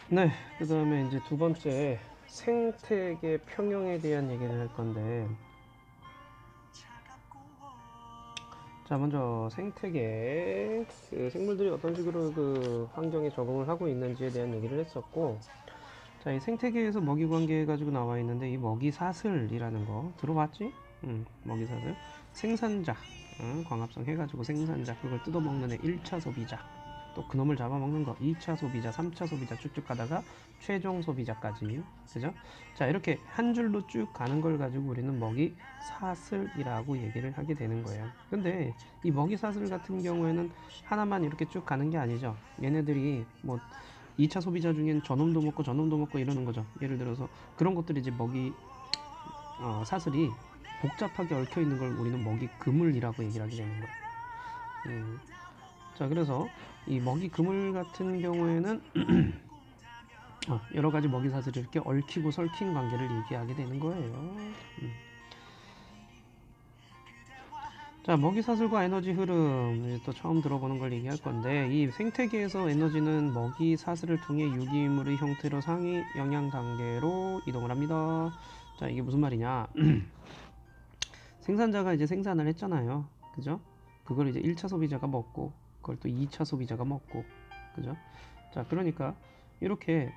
네, 그 다음에 이제 두 번째 생태계 평형에 대한 얘기를 할 건데, 자, 먼저 생태계, 그 생물들이 어떤 식으로 그 환경에 적응을 하고 있는지에 대한 얘기를 했었고, 자, 이 생태계에서 먹이 관계 가지고 나와 있는데, 이 먹이 사슬이라는 거 들어봤지? 먹이 사슬. 생산자, 광합성 해가지고 생산자, 그걸 뜯어먹는 애 1차 소비자. 또 그놈을 잡아먹는 거 2차 소비자, 3차 소비자 쭉쭉 가다가 최종 소비자까지. 그죠? 자, 이렇게 한 줄로 쭉 가는 걸 가지고 우리는 먹이 사슬이라고 얘기를 하게 되는 거예요. 근데 이 먹이 사슬 같은 경우에는 하나만 이렇게 쭉 가는 게 아니죠. 얘네들이 뭐 2차 소비자 중엔 저놈도 먹고 저놈도 먹고 이러는 거죠. 예를 들어서 그런 것들이 이제 먹이 사슬이 복잡하게 얽혀 있는 걸 우리는 먹이 그물이라고 얘기를 하게 되는 거예요. 자, 그래서 이 먹이 그물 같은 경우에는 여러 가지 먹이 사슬이 이렇게 얽히고 설킨 관계를 얘기하게 되는 거예요. 자, 먹이 사슬과 에너지 흐름, 이제 또 처음 들어보는 걸 얘기할 건데, 이 생태계에서 에너지는 먹이 사슬을 통해 유기물의 형태로 상위 영양 단계로 이동을 합니다. 자, 이게 무슨 말이냐? 생산자가 이제 생산을 했잖아요. 그죠? 그걸 이제 1차 소비자가 먹고, 그걸 또 2차 소비자가 먹고, 그죠? 자, 그러니까 이렇게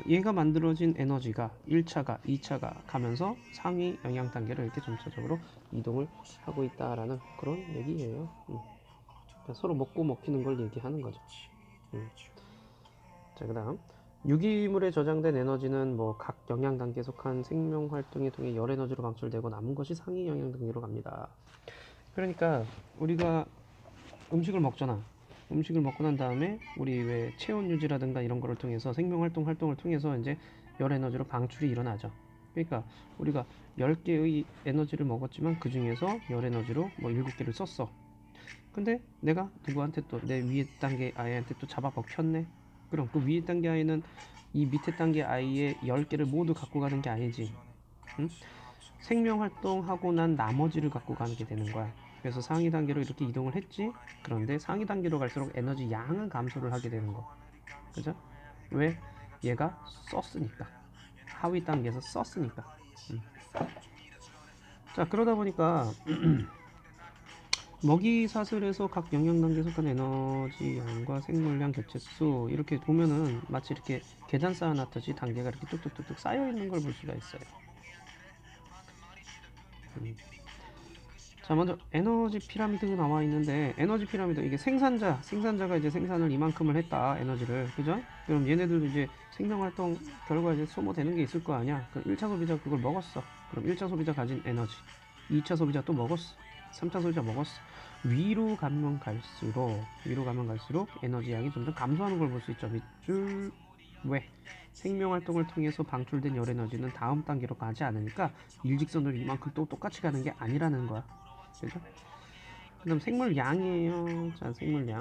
얘가 만들어진 에너지가 1차가 2차가 가면서 상위 영양 단계를 이렇게 점차적으로 이동을 하고 있다라는 그런 얘기예요. 그러니까 서로 먹고 먹히는 걸 얘기하는 거죠. 자, 그다음 유기물에 저장된 에너지는 뭐 각 영양 단계에 속한 생명 활동에 통해 열 에너지로 방출되고 남은 것이 상위 영양 단계로 갑니다. 그러니까 우리가 음식을 먹잖아. 음식을 먹고 난 다음에 우리 왜 체온 유지라든가 이런 거를 통해서 생명 활동을 통해서 이제 열 에너지로 방출이 일어나죠. 그러니까 우리가 10개의 에너지를 먹었지만 그 중에서 열 에너지로 뭐 7개를 썼어. 근데 내가 누구한테 또 내 위에 단계 아이한테 또 잡아 먹혔네. 그럼 그 위에 단계 아이는 이 밑에 단계 아이의 10개를 모두 갖고 가는 게 아니지. 응? 생명 활동하고 난 나머지를 갖고 가게 되는 거야. 그래서 상위 단계로 이렇게 이동을 했지. 그런데 상위 단계로 갈수록 에너지 양은 감소를 하게 되는 거. 그죠? 왜? 얘가 썼으니까. 하위 단계에서 썼으니까. 음. 자, 그러다 보니까 먹이 사슬에서 각 영양 단계에 속한 에너지 양과 생물량 개체수 이렇게 보면은 마치 이렇게 계단 쌓아놨듯이 단계가 이렇게 뚝뚝뚝뚝 쌓여 있는 걸 볼 수가 있어요. 자, 먼저 에너지 피라미드가 나와 있는데 에너지 피라미드 이게 생산자가 이제 생산을 이만큼을 했다 에너지를 그죠? 그럼 얘네들도 이제 생명 활동 결과 이제 소모되는 게 있을 거 아니야. 그럼 1차 소비자 그걸 먹었어. 그럼 1차 소비자 가진 에너지 2차 소비자 또 먹었어. 3차 소비자 먹었어. 위로 가면 갈수록 에너지 양이 점점 감소하는 걸 볼 수 있죠. 밑줄 왜? 생명 활동을 통해서 방출된 열 에너지는 다음 단계로 가지 않으니까 일직선으로 이만큼 또 똑같이 가는 게 아니라는 거야. 그죠? 그 다음 생물량이에요. 자, 생물량.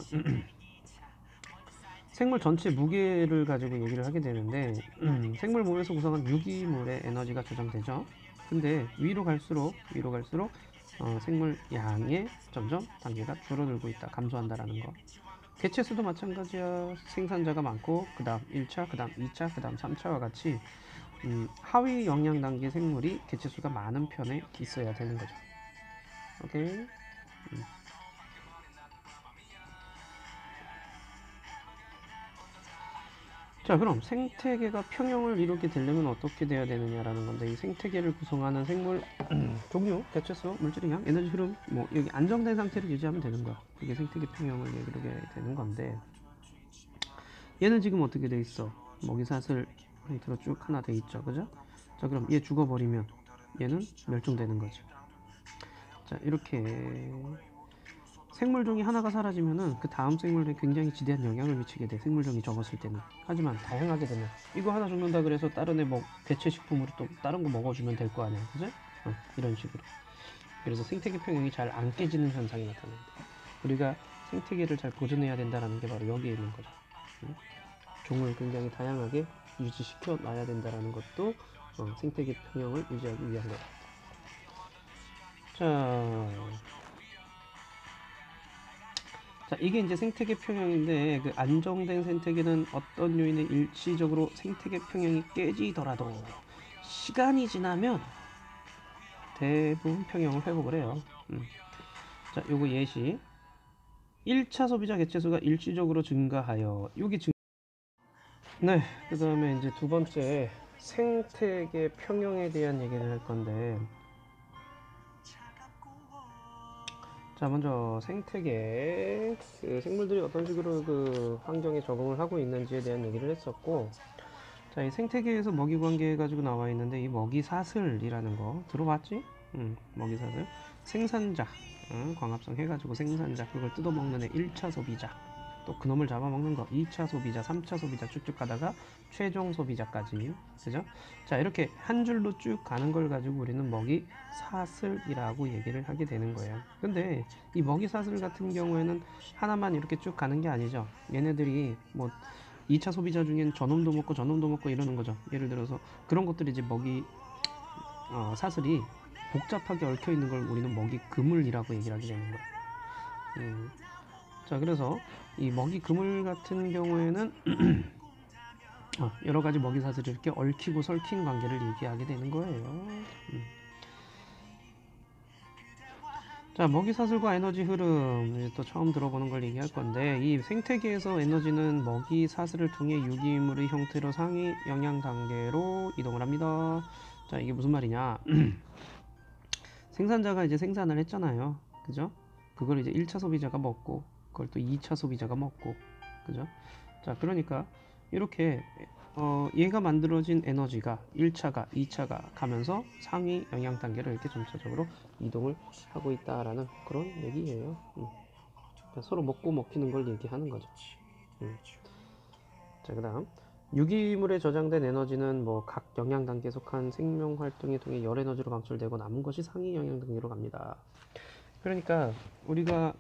생물 전체 무게를 가지고 얘기를 하게 되는데 생물 몸에서 구성한 유기물의 에너지가 조정되죠. 근데 위로 갈수록 생물 양의 점점 단계가 줄어들고 있다. 감소한다라는 거. 개체수도 마찬가지야. 생산자가 많고 그 다음 1차, 그 다음 2차, 그 다음 3차와 같이 하위 영양 단계 생물이 개체수가 많은 편에 있어야 되는 거죠. 오케이. 자, 그럼 생태계가 평형을 이루게 되려면 어떻게 돼야 되느냐라는 건데 이 생태계를 구성하는 생물 종류, 개체수, 물질의 양, 에너지 흐름 뭐 여기 안정된 상태를 유지하면 되는 거야. 그게 생태계 평형을 이루게 되는 건데 얘는 지금 어떻게 돼 있어? 먹이 사슬 형태로 쭉 하나 돼 있죠, 그죠? 자, 그럼 얘 죽어버리면 얘는 멸종되는 거지. 자, 이렇게 생물종이 하나가 사라지면은 그 다음 생물에 굉장히 지대한 영향을 미치게 돼. 생물종이 적었을 때는. 하지만 다양하게 되면 이거 하나 죽는다 그래서 다른 애 대체 식품으로 또 다른 거 먹어주면 될 거 아니야, 그죠? 이런 식으로. 그래서 생태계 평형이 잘 안 깨지는 현상이 나타난다. 우리가 생태계를 잘 보존해야 된다는 게 바로 여기에 있는 거죠. 종을 굉장히 다양하게 유지시켜 놔야 된다는 것도 생태계 평형을 유지하기 위한 거다. 자, 자, 이게 이제 생태계 평형인데 그 안정된 생태계는 어떤 요인에 일시적으로 생태계 평형이 깨지더라도 시간이 지나면 대부분 평형을 회복을 해요. 자, 요거 예시. 1차 소비자 개체수가 일시적으로 증가하여 여기 네, 그 다음에 이제 두 번째 생태계 평형에 대한 얘기를 할 건데, 자, 먼저 생태계 그 생물들이 어떤 식으로 그 환경에 적응을 하고 있는지에 대한 얘기를 했었고, 자, 이 생태계에서 먹이 관계 가지고 나와 있는데 이 먹이 사슬이라는 거 들어봤지? 먹이 사슬. 생산자, 광합성 해가지고 생산자, 그걸 뜯어먹는 애 1차 소비자, 또 그놈을 잡아먹는 거 2차 소비자, 3차 소비자 쭉쭉 가다가 최종 소비자까지, 그죠? 자, 이렇게 한 줄로 쭉 가는 걸 가지고 우리는 먹이 사슬이라고 얘기를 하게 되는 거예요. 근데 이 먹이 사슬 같은 경우에는 하나만 이렇게 쭉 가는 게 아니죠. 얘네들이 뭐 2차 소비자 중엔 저놈도 먹고 저놈도 먹고 이러는 거죠. 예를 들어서 그런 것들이 이제 먹이 사슬이 복잡하게 얽혀 있는 걸 우리는 먹이 그물이라고 얘기를 하게 되는 거예요. 자, 그래서 이 먹이 그물 같은 경우에는 여러 가지 먹이 사슬이 이렇게 얽히고 설킨 관계를 얘기하게 되는 거예요. 자, 먹이 사슬과 에너지 흐름, 또 처음 들어보는 걸 얘기할 건데, 이 생태계에서 에너지는 먹이 사슬을 통해 유기물의 형태로 상위 영양 단계로 이동을 합니다. 자, 이게 무슨 말이냐? 생산자가 이제 생산을 했잖아요. 그죠? 그걸 이제 1차 소비자가 먹고, 그걸 또 2차 소비자가 먹고, 그죠? 자, 그러니까 이렇게 얘가 만들어진 에너지가 1차가 2차가 가면서 상위 영양 단계를 이렇게 점차적으로 이동을 하고 있다라는 그런 얘기예요. 그러니까 서로 먹고 먹히는 걸 얘기하는 거죠. 자, 그 다음 유기물에 저장된 에너지는 뭐 각 영양 단계에 속한 생명 활동에 통해 열 에너지로 방출되고 남은 것이 상위 영양 단계로 갑니다. 그러니까 우리가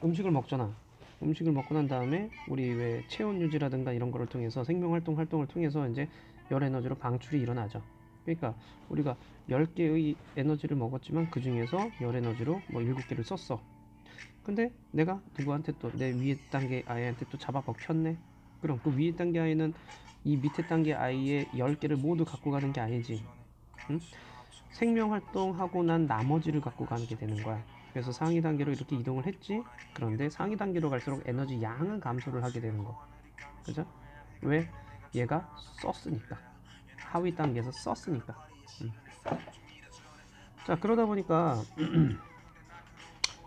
음식을 먹잖아. 음식을 먹고 난 다음에 우리 왜 체온 유지라든가 이런 거를 통해서 생명 활동을 통해서 이제 열 에너지로 방출이 일어나죠. 그러니까 우리가 10개의 에너지를 먹었지만 그 중에서 열 에너지로 뭐 7개를 썼어. 근데 내가 누구한테 또 내 위에 단계 아이한테 또 잡아 먹혔네. 그럼 그 위에 단계 아이는 이 밑에 단계 아이의 10개를 모두 갖고 가는 게 아니지. 응? 생명 활동하고 난 나머지를 갖고 가게 되는 거야. 그래서 상위 단계로 이렇게 이동을 했지. 그런데 상위 단계로 갈수록 에너지 양은 감소를 하게 되는 거. 그죠? 왜? 얘가 썼으니까. 하위 단계에서 썼으니까. 자, 그러다 보니까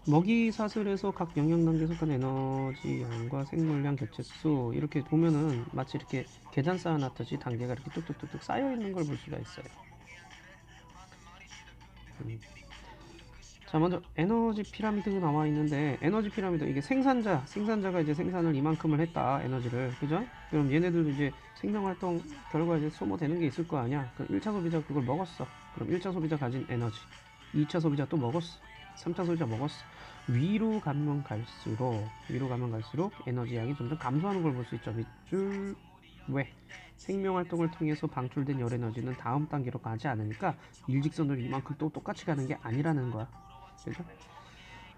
먹이 사슬에서 각 영양 단계에 속한 에너지 양과 생물량 개체수 이렇게 보면은 마치 이렇게 계단 쌓아놨듯이 단계가 이렇게 뚝뚝뚝뚝 쌓여 있는 걸 볼 수가 있어요. 자, 먼저 에너지 피라미드가 나와 있는데, 에너지 피라미드, 이게 생산자가 이제 생산을 이만큼을 했다, 에너지를. 그죠? 그럼 얘네들도 이제 생명활동 결과 이제 소모되는 게 있을 거 아니야. 그럼 1차 소비자 그걸 먹었어. 그럼 1차 소비자 가진 에너지. 2차 소비자 또 먹었어. 3차 소비자 먹었어. 위로 가면 갈수록 에너지 양이 점점 감소하는 걸 볼 수 있죠. 밑줄. 왜? 생명활동을 통해서 방출된 열 에너지는 다음 단계로 가지 않으니까 일직선으로 이만큼 또 똑같이 가는 게 아니라는 거야. 그죠?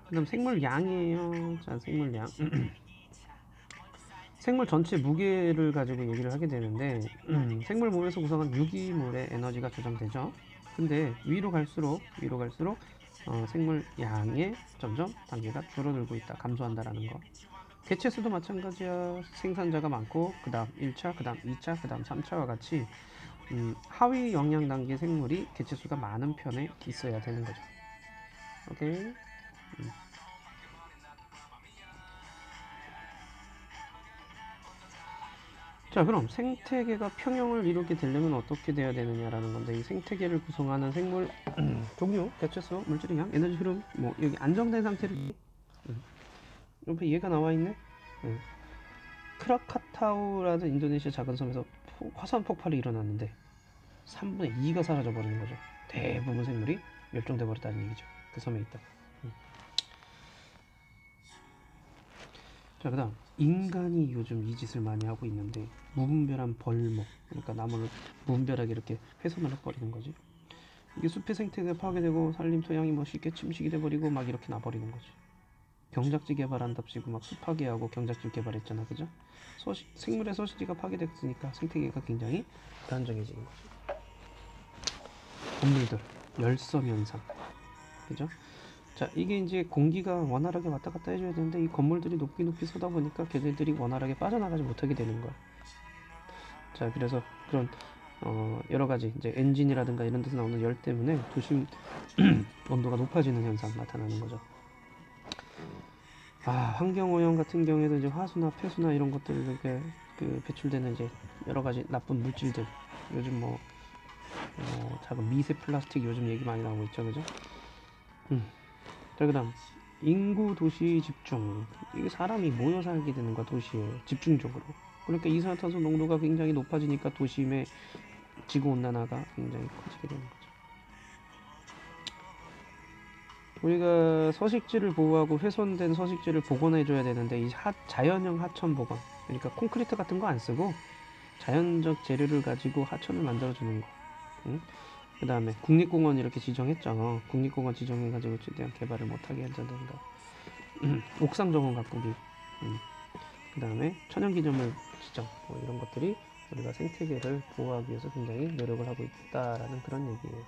그 다음 생물량이에요. 자, 생물량. 생물 전체 무게를 가지고 얘기를 하게 되는데, 생물 몸에서 구성한 유기물의 에너지가 조정되죠. 근데 위로 갈수록 생물량의 점점 단계가 줄어들고 있다, 감소한다라는 거. 개체수도 마찬가지야. 생산자가 많고 그 다음 1차, 그 다음 2차, 그 다음 3차와 같이 하위 영양 단계 생물이 개체수가 많은 편에 있어야 되는 거죠. 오케이. 자, 그럼 생태계가 평형을 이루게 되려면 어떻게 돼야 되느냐라는 건데, 이 생태계를 구성하는 생물 종류, 개체수, 물질의 양, 에너지 흐름, 뭐 여기 안정된 상태를 옆에 얘가 나와 있네. 크라카타우라는 인도네시아 작은 섬에서 화산 폭발이 일어났는데 3분의 2가 사라져 버리는 거죠. 대부분 생물이 멸종돼 버렸다는 얘기죠. 그 섬에 있다. 자, 그다음 인간이 요즘 이 짓을 많이 하고 있는데, 무분별한 벌목, 그러니까 나무를 무분별하게 이렇게 훼손을 해버리는 거지. 이게 숲의 생태계가 파괴되고 산림 토양이 뭐 쉽게 침식이 돼버리고 막 이렇게 나버리는 거지. 경작지 개발한답시고 막 숲 파괴하고 경작지 개발했잖아, 그죠? 생물의 서식지가 파괴됐으니까 생태계가 굉장히 불안정해지는 거죠. 건물들, 열섬 현상, 그죠? 자, 이게 이제 공기가 원활하게 왔다 갔다 해줘야 되는데 이 건물들이 높이 높이 쏘다 보니까 걔네들이 원활하게 빠져나가지 못하게 되는 거야. 자, 그래서 그런 여러 가지 이제 엔진이라든가 이런 데서 나오는 열 때문에 도심 온도가 높아지는 현상 나타나는 거죠. 환경오염 같은 경우에도 이제 화수나 폐수나 이런 것들 이렇게 그 배출되는 이제 여러 가지 나쁜 물질들, 요즘 작은 미세 플라스틱 요즘 얘기 많이 나오고 있죠, 그죠? 자, 그다음 인구 도시 집중. 이게 사람이 모여 살게 되는 거야, 도시에 집중적으로. 그러니까 이산화탄소 농도가 굉장히 높아지니까 도심의 지구 온난화가 굉장히 커지게 되는 거죠. 우리가 서식지를 보호하고 훼손된 서식지를 복원해줘야 되는데 이 자연형 하천 복원, 그러니까 콘크리트 같은 거 안 쓰고 자연적 재료를 가지고 하천을 만들어주는 거. 응? 그 다음에 국립공원 이렇게 지정했죠. 국립공원 지정해가지고 최대한 개발을 못하게 한다든가 옥상 정원 가꾸기, 그 다음에 천연기념물 지정, 이런 것들이 우리가 생태계를 보호하기 위해서 굉장히 노력을 하고 있다라는 그런 얘기예요.